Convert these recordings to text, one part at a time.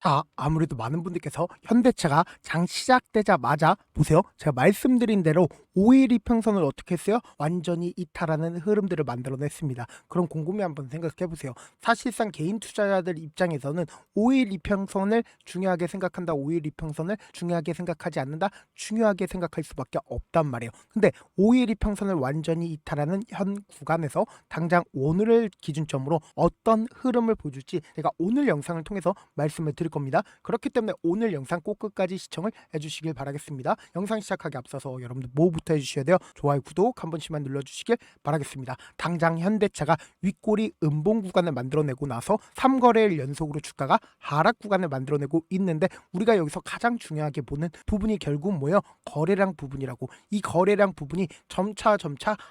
자, 아무래도 많은 분들께서 현대차가 장 시작되자마자 보세요. 제가 말씀드린 대로 5일 이평선을 어떻게 했어요? 완전히 이탈하는 흐름들을 만들어냈습니다. 그럼 곰곰이 한번 생각해 보세요. 사실상 개인 투자자들 입장에서는 5일 이평선을 중요하게 생각한다, 5일 이평선을 중요하게 생각하지 않는다, 중요하게 생각할 수밖에 없단 말이에요. 근데 5일 이평선을 완전히 이탈하는 현 구간에서 당장 오늘을 기준점으로 어떤 흐름을 보여줄지 제가 오늘 영상을 통해서 말씀을 드릴 겁니다. 그렇기 때문에 오늘 영상 꼭 끝까지 시청을 해주시길 바라겠습니다. 영상 시작하기 앞서서 여러분들 뭐부터 해주셔야 돼요? 좋아요, 구독 한 번씩만 눌러주시길 바라겠습니다. 당장 현대차가 윗꼬리 음봉 구간을 만들어내고 나서 3거래일 연속으로 주가가 하락 구간을 만들어내고 있는데 우리가 여기서 가장 중요하게 보는 부분이 결국 뭐예요? 거래량 부분이라고. 이 거래량 부분이 점차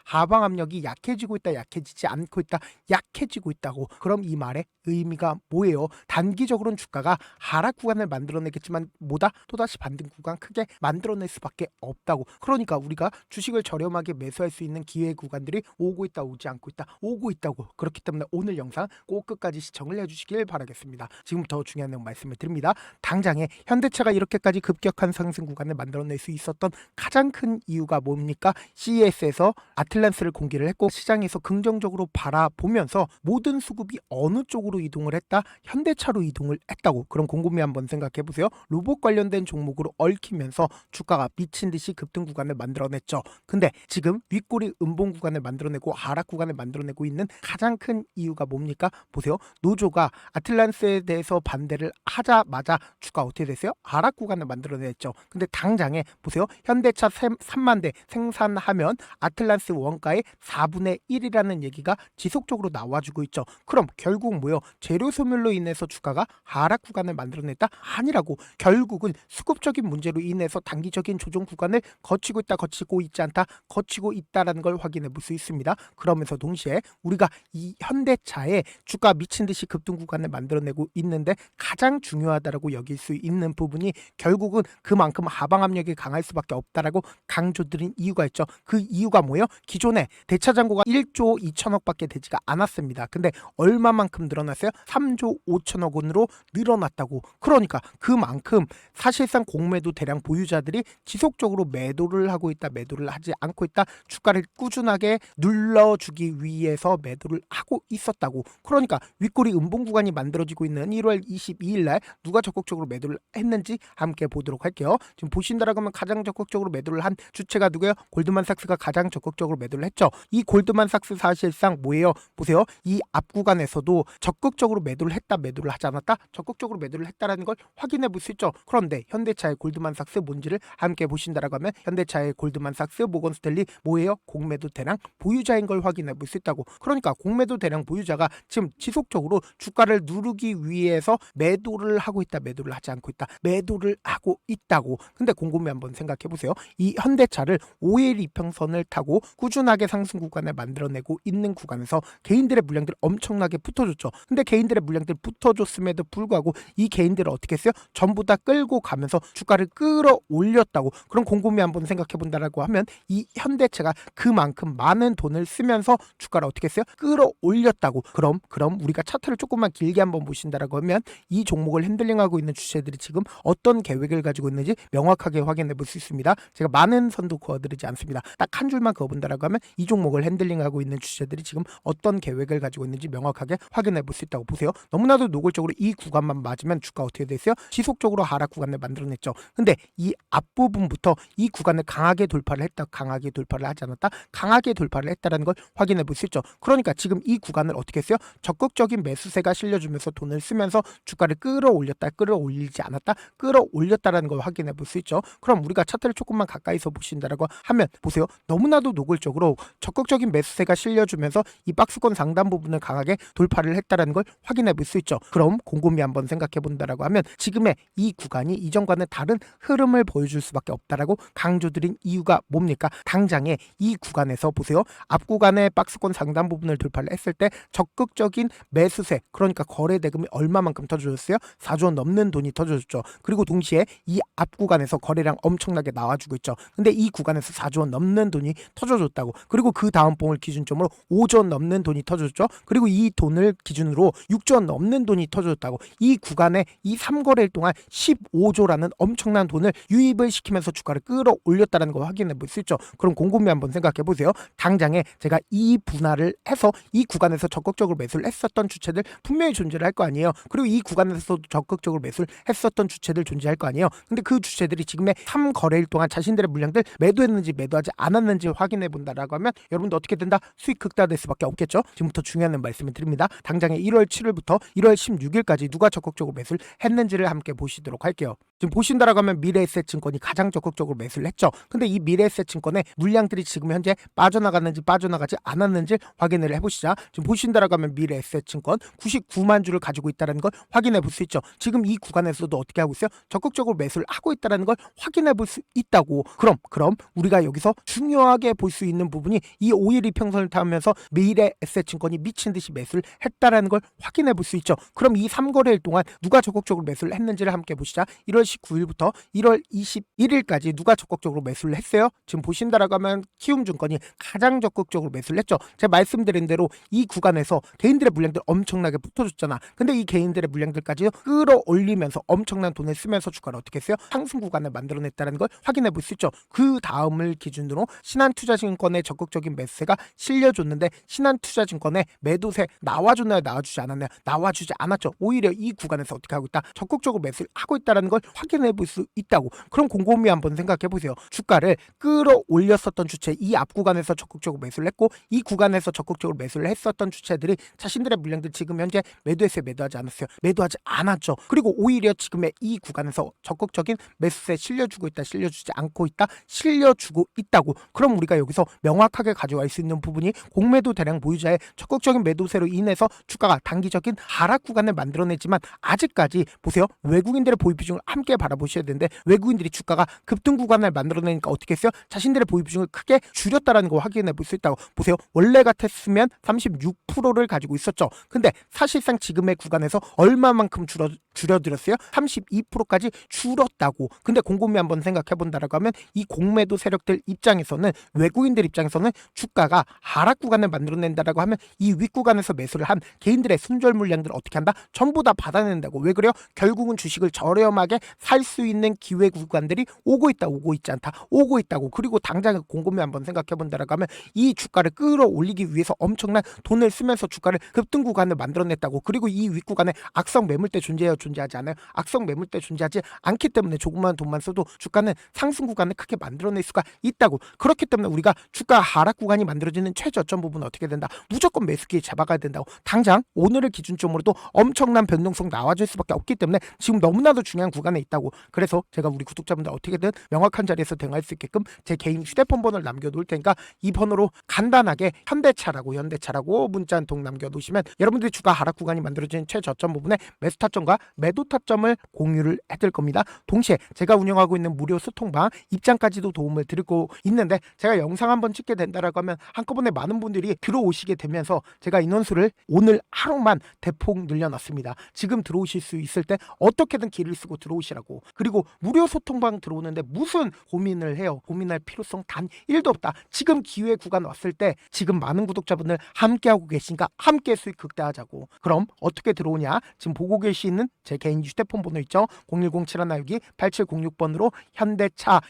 하방 압력이 약해지고 있다, 약해지지 않고 있다, 약해지고 있다고. 그럼 이 말의 의미가 뭐예요? 단기적으로는 주가가 하락 구간을 만들어내겠지만 뭐다? 또다시 반등 구간 크게 만들어낼 수밖에 없다고. 그러니까 우리가 주식을 저렴하게 매수할 수 있는 기회 구간들이 오고 있다, 오지 않고 있다, 오고 있다고. 그렇기 때문에 오늘 영상 꼭 끝까지 시청을 해주시길 바라겠습니다. 지금부터 중요한 내용 말씀을 드립니다. 당장에 현대차가 이렇게까지 급격한 상승 구간을 만들어낼 수 있었던 가장 큰 이유가 뭡니까? CES에서 아틀란스를 공개를 했고 시장에서 긍정적으로 바라보면서 모든 수급이 어느 쪽으로 이동을 했다? 현대차로 이동을 했다고. 그럼 곰곰이 한번 생각해 보세요. 로봇 관련된 종목으로 얽히면서 주가가 미친 듯이 급등 구간을 만들어냈죠. 근데 지금 윗꼬리 음봉 구간을 만들어내고 하락 구간을 만들어내고 있는 가장 큰 이유가 뭡니까? 보세요. 노조가 아틀란스에 대해서 반대를 하자마자 주가 어떻게 됐어요? 하락 구간을 만들어냈죠. 근데 당장에 보세요. 현대차 3만 대 생산하면 아틀란스 원가의 4분의 1이라는 얘기가 지속적으로 나와주고 있죠. 그럼 결국 뭐요? 재료 소멸로 인해서 주가가 하락 구간을 만들어냈다? 아니라고. 결국은 수급적인 문제로 인해서 단기적인 조정 구간을 거치고 있다, 거치고 있지 않다, 거치고 있다라는 걸 확인해 볼 수 있습니다. 그러면서 동시에 우리가 이 현대차의 주가 미친 듯이 급등 구간을 만들어내고 있는데 가장 중요하다라고 여길 수 있는 부분이 결국은 그만큼 하방 압력이 강할 수밖에 없다라고 강조드린 이유가 있죠. 그 이유가 뭐예요? 기존에 대차장고가 1조 2천억밖에 되지가 않았습니다. 근데 얼마만큼 늘어났어요? 3조 5천억 원으로 늘어났다고. 그러니까 그만큼 사실상 공매도 대량 보유자들이 지속적으로 매도를 하고 있다, 매도를 하지 않고 있다, 주가를 꾸준하게 눌러주기 위해서 매도를 하고 있었다고. 그러니까 윗꼬리 음봉 구간이 만들어지고 있는 1월 22일 날 누가 적극적으로 매도를 했는지 함께 보도록 할게요. 지금 보신다라고 하면 가장 적극적으로 매도를 한 주체가 누구예요? 골드만삭스가 가장 적극적으로 매도를 했죠. 이 골드만삭스 사실상 뭐예요? 보세요. 이 앞 구간에서도 적극적으로 매도를 했다, 매도를 하지 않았다, 적극적으로 매도를 했다라는 걸 확인해 볼 수 있죠. 그런데 현대차의 골드만삭스 뭔지를 함께 보신다라고 하면 현대차의 골드만삭스, 모건스탠리 뭐예요? 공매도 대량 보유자인 걸 확인해 볼 수 있다고. 그러니까 공매도 대량 보유자가 지금 지속적으로 주가를 누르기 위해서 매도를 하고 있다, 매도를 하지 않고 있다, 매도를 하고 있다고. 근데 곰곰이 한번 생각해 보세요. 이 현대차를 5일 이평선을 타고 꾸준하게 상승 구간을 만들어내고 있는 구간에서 개인들의 물량들 엄청나게 붙어줬죠. 근데 개인들의 물량들 붙어줬음에도 불구하고 이 개인들을 어떻게 했어요? 전부 다 끌고 가면서 주가를 끌어올렸다고. 그럼 곰곰이 한번 생각해 본다라고 하면 이 현대차가 그만큼 많은 돈을 쓰면서 주가를 어떻게 했어요? 끌어올렸다고. 그럼 우리가 차트를 조금만 길게 한번 보신다라고 하면 이 종목을 핸들링하고 있는 주체들이 지금 어떤 계획을 가지고 있는지 명확하게 확인해 볼 수 있습니다. 제가 많은 선도 그어드리지 않습니다. 딱 한 줄만 그어본다라고 하면 이 종목을 핸들링하고 있는 주체들이 지금 어떤 계획을 가지고 있는지 명확하게 확인해 볼 수 있다고. 보세요. 너무나도 노골적으로 이 구간만 맞으면 주가 어떻게 됐어요? 지속적으로 하락 구간을 만들어냈죠. 근데 이 앞부분부터 이 구간을 강하게 돌파를 했다, 강하게 돌파를 하지 않았다, 강하게 돌파를 했다라는 걸 확인해 볼 수 있죠. 그러니까 지금 이 구간을 어떻게 했어요? 적극적인 매수세가 실려주면서 돈을 쓰면서 주가를 끌어올렸다, 끌어올리지 않았다, 끌어올렸다라는 걸 확인해 볼 수 있죠. 그럼 우리가 차트를 조금만 가까이서 보신다라고 하면 보세요. 너무나도 노골적으로 적극적인 매수세가 실려주면서 이 박스권 상단 부분을 강하게 돌파를 했다라는 걸 확인해 볼 수 있죠. 그럼 곰곰이 한번 생각해 본다라고 하면 지금의 이 구간이 이전과는 다른 흐름을 보여줄 수밖에 없다라고 강조드린 이유가 뭡니까? 당장에 이 구간에서 보세요. 앞 구간의 박스권 상단 부분을 돌파를 했을 때 적극적인 매수세, 그러니까 거래 대금이 얼마만큼 터져줬어요? 4조 원 넘는 돈이 터져줬죠. 그리고 동시에 이 앞 구간에서 거래량 엄청나게 나와주고 있죠. 근데 이 구간에서 4조 원 넘는 돈이 터져줬다고. 그리고 그 다음 봉을 기준점으로 5조 원 넘는 돈이 터졌죠. 그리고 이 돈을 기준으로 기준으로 6조 원 넘는 돈이 터졌다고. 이 구간에 이 3거래일 동안 15조라는 엄청난 돈을 유입을 시키면서 주가를 끌어올렸다는 걸 확인해 볼 수 있죠. 그럼 곰곰이 한번 생각해 보세요. 당장에 제가 이 분할을 해서 이 구간에서 적극적으로 매수를 했었던 주체들 분명히 존재를 할 거 아니에요. 그리고 이 구간에서도 적극적으로 매수를 했었던 주체들 존재할 거 아니에요. 근데 그 주체들이 지금의 3거래일 동안 자신들의 물량들 매도했는지 매도하지 않았는지 확인해 본다라고 하면 여러분도 어떻게 된다? 수익 극대화될 수밖에 없겠죠. 지금부터 중요한 말씀을 드립니다. 당장에 1월 7일부터 1월 16일까지 누가 적극적으로 매수를 했는지를 함께 보시도록 할게요. 지금 보신다라고 하면 미래에셋증권이 가장 적극적으로 매수를 했죠. 근데 이 미래에셋증권의 물량들이 지금 현재 빠져나갔는지 빠져나가지 않았는지 확인을 해보시자. 지금 보신다라고 하면 미래에셋증권 99만 주를 가지고 있다는 걸 확인해 볼 수 있죠. 지금 이 구간에서도 어떻게 하고 있어요? 적극적으로 매수를 하고 있다는 걸 확인해 볼 수 있다고. 그럼 우리가 여기서 중요하게 볼 수 있는 부분이 이 5일 이평선을 타면서 미래에셋증권이 미친 듯이 매수를 했다라는 걸 확인해 볼 수 있죠. 그럼 이 3거래일 동안 누가 적극적으로 매수를 했는지를 함께 보시자. 1월 19일부터 1월 21일까지 누가 적극적으로 매수를 했어요? 지금 보신다라고 하면 키움증권이 가장 적극적으로 매수를 했죠. 제가 말씀드린 대로 이 구간에서 개인들의 물량들 엄청나게 붙어줬잖아. 근데 이 개인들의 물량들까지 끌어올리면서 엄청난 돈을 쓰면서 주가를 어떻게 했어요? 상승 구간을 만들어냈다는 걸 확인해 볼 수 있죠. 그 다음을 기준으로 신한투자증권의 적극적인 매수세가 실려줬는데 신한투자증권의 매도세 나와줬나요? 나와주지 않았나요? 나와주지 않았죠. 오히려 이 구간에서 어떻게 하고 있다? 적극적으로 매수를 하고 있다는 걸 확인해 볼 수 있다고. 그럼 곰곰이 한번 생각해 보세요. 주가를 끌어올렸었던 주체, 이 앞 구간에서 적극적으로 매수를 했고 이 구간에서 적극적으로 매수를 했었던 주체들이 자신들의 물량들 지금 현재 매도했어요? 매도하지 않았어요? 매도하지 않았죠. 그리고 오히려 지금의 이 구간에서 적극적인 매수세 실려주고 있다, 실려주지 않고 있다, 실려주고 있다고. 그럼 우리가 여기서 명확하게 가져갈 수 있는 부분이 공매도 대량 보유자의 적극적인 매도세로 인해서 주가가 단기적인 하락 구간을 만들어냈지만 아직까지 보세요. 외국인들의 보유 비중을 함께 바라보셔야 되는데 외국인들이 주가가 급등 구간을 만들어내니까 어떻게 했어요? 자신들의 보유 비중을 크게 줄였다라는 거 확인해 볼 수 있다고. 보세요. 원래 같았으면 36%를 가지고 있었죠. 근데 사실상 지금의 구간에서 얼마만큼 줄여들었어요? 32%까지 줄었다고. 근데 곰곰이 한번 생각해 본다라고 하면 이 공매도 세력들 입장에서는 외국인들 입장에서는 주가가 하락 구간을 만들어낸다라고 하면 이 윗구간에서 매수를 한 개인들의 순절 물량들을 어떻게 한다? 전부 다 받아낸다고. 왜 그래요? 결국은 주식을 저렴하게 살 수 있는 기회 구간들이 오고 있다, 오고 있지 않다, 오고 있다고. 그리고 당장 곰곰이 한번 생각해 본다라고 하면 이 주가를 끌어올리기 위해서 엄청난 돈을 쓰면서 주가를 급등 구간을 만들어냈다고. 그리고 이 윗구간에 악성 매물대 존재해요? 존재하지 않아요? 악성 매물대 존재하지 않기 때문에 조금만 돈만 써도 주가는 상승 구간을 크게 만들어낼 수가 있다고. 그렇기 때문에 우리가 주가 하락 구간이 만들어지는 최저점 부분은 어떻게 된다? 무조건 매수기에 잡아가야 된다고. 당장 오늘을 기준점으로도 엄청난 변동성 나와줄 수밖에 없기 때문에 지금 너무나도 중요한 구간에 있다고. 그래서 제가 우리 구독자분들 어떻게든 명확한 자리에서 대응할 수 있게끔 제 개인 휴대폰 번호를 남겨놓을 테니까 이 번호로 간단하게 현대차라고 문자 한 통 남겨놓으시면 여러분들이 주가 하락 구간이 만들어지는 최저점 부분에 매수 타점과 매도 타점을 공유를 해드릴 겁니다. 동시에 제가 운영하고 있는 무료 소통방 입장까지도 도움을 드리고 있는데 제가 영상 한번 찍게 된다라고 하면 한꺼번에 많은 분들이 들어오시게 되면서 제가 인원수를 오늘 하루만 대폭 늘려놨습니다. 지금 들어오실 수 있을 때 어떻게든 길을 쓰고 들어오시라고. 그리고 무료 소통방 들어오는데 무슨 고민을 해요? 고민할 필요성 단 1도 없다. 지금 기회 구간 왔을 때 지금 많은 구독자분들 함께하고 계시니까 함께 수익 극대화하자고. 그럼 어떻게 들어오냐? 지금 보고 계시는 제 개인 휴대폰 번호 있죠? 010-7162-8706번으로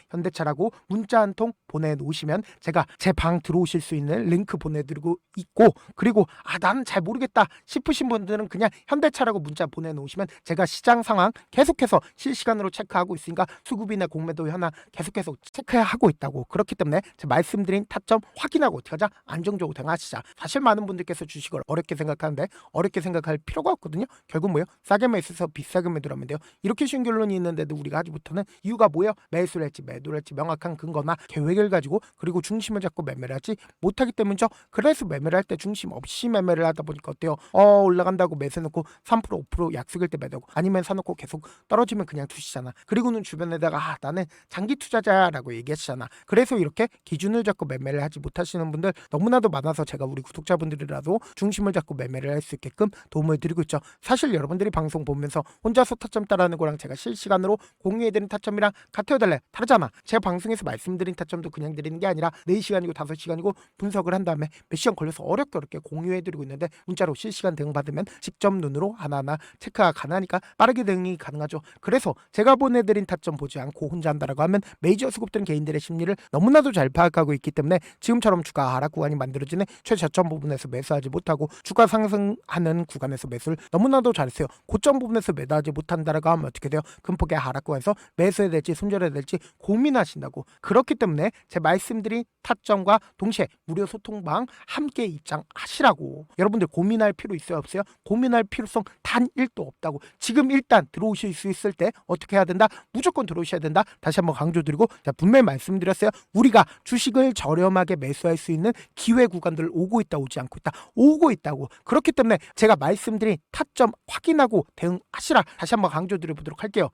현대차라고 문자 한 통 보내놓으시면 제가 제 방 들어오실 수 있는 링크 보내드리고 있고, 그리고 나는 잘 모르겠다 싶으신 분들은 그냥 현대차라고 문자 보내놓으시면 제가 시장 상황 계속해서 실시간으로 체크하고 있으니까 수급이나 공매도 현황 계속해서 체크하고 있다고. 그렇기 때문에 제가 말씀드린 타점 확인하고 어떻게 하자? 안정적으로 대응하시자. 사실 많은 분들께서 주식을 어렵게 생각하는데 어렵게 생각할 필요가 없거든요. 결국 뭐예요? 싸게 매수해서 비싸게 매도하면 돼요. 이렇게 쉬운 결론이 있는데도 우리가 하지 못하는 이유가 뭐예요? 매수를 할지 매도를 할지 명확한 근거나 계획을 가지고 그리고 중심을 잡고 매매를 하지 못하기 때문이죠. 그래서 매매를 할 때 중심 없이 매매를 하다 보니까 어때요? 올라간다고 매수해놓고 3% 5% 약속일 때 매도하고 아니면 사놓고 계속 떨어지면 그냥 두시잖아. 그리고는 주변에다가 나는 장기 투자자라고 얘기하시잖아. 그래서 이렇게 기준을 잡고 매매를 하지 못하시는 분들 너무나도 많아서 제가 우리 구독자분들이라도 중심을 잡고 매매를 할 수 있게끔 도움을 드리고 있죠. 사실 여러분들이 방송 보면서 혼자서 타점 따라하는 거랑 제가 실시간으로 공유해드린 타점이랑 같아요 달라요? 다르잖아. 제가 방송에서 말씀드린 타점도 드려도 그냥 드리는 게 아니라 4시간이고 5시간이고 분석을 한 다음에 몇 시간 걸려서 어렵게 공유해드리고 있는데 문자로 실시간 대응 받으면 직접 눈으로 하나하나 체크가 가능하니까 빠르게 대응이 가능하죠. 그래서 제가 보내드린 타점 보지 않고 혼자 한다라고 하면 메이저 수급들은 개인들의 심리를 너무나도 잘 파악하고 있기 때문에 지금처럼 주가 하락 구간이 만들어지는 최저점 부분에서 매수하지 못하고 주가 상승하는 구간에서 매수를 너무나도 잘했어요. 고점 부분에서 매도하지 못한다라고 하면 어떻게 돼요? 금폭의 하락 구간에서 매수해야 될지 손절해야 될지 고민하신다고. 그렇기 때문에 제 말씀드린 타점과 동시에 무료 소통방 함께 입장하시라고. 여러분들 고민할 필요 있어요 없어요? 고민할 필요성 단 1도 없다고. 지금 일단 들어오실 수 있을 때 어떻게 해야 된다? 무조건 들어오셔야 된다. 다시 한번 강조드리고 분명히 말씀드렸어요. 우리가 주식을 저렴하게 매수할 수 있는 기회 구간들 오고 있다 오지 않고 있다 오고 있다고. 그렇기 때문에 제가 말씀드린 타점 확인하고 대응하시라 다시 한번 강조드려 보도록 할게요.